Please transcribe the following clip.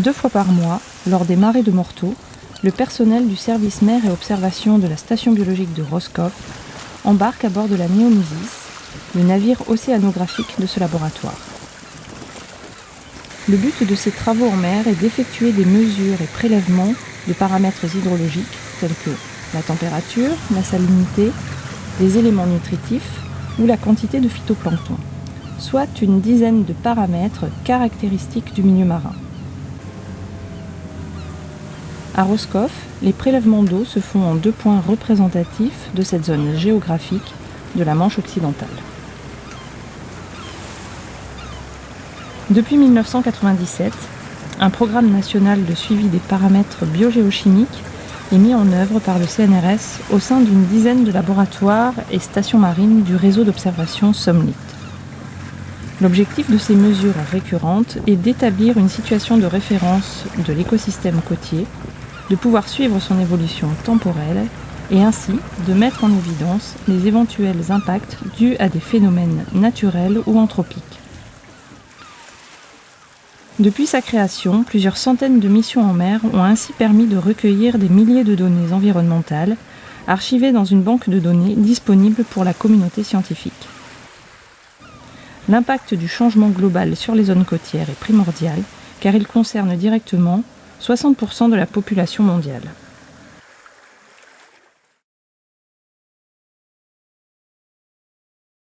2 fois par mois, lors des marées de Morteau, le personnel du service mer et observation de la station biologique de Roscoff embarque à bord de la Néomésis, le navire océanographique de ce laboratoire. Le but de ces travaux en mer est d'effectuer des mesures et prélèvements de paramètres hydrologiques tels que la température, la salinité, les éléments nutritifs ou la quantité de phytoplancton, soit une dizaine de paramètres caractéristiques du milieu marin. À Roscoff, les prélèvements d'eau se font en 2 points représentatifs de cette zone géographique de la Manche occidentale. Depuis 1997, un programme national de suivi des paramètres biogéochimiques est mis en œuvre par le CNRS au sein d'une dizaine de laboratoires et stations marines du réseau d'observation SOMLIT. L'objectif de ces mesures récurrentes est d'établir une situation de référence de l'écosystème côtier, de pouvoir suivre son évolution temporelle et ainsi de mettre en évidence les éventuels impacts dus à des phénomènes naturels ou anthropiques. Depuis sa création, plusieurs centaines de missions en mer ont ainsi permis de recueillir des milliers de données environnementales, archivées dans une banque de données disponible pour la communauté scientifique. L'impact du changement global sur les zones côtières est primordial, car il concerne directement 60% de la population mondiale.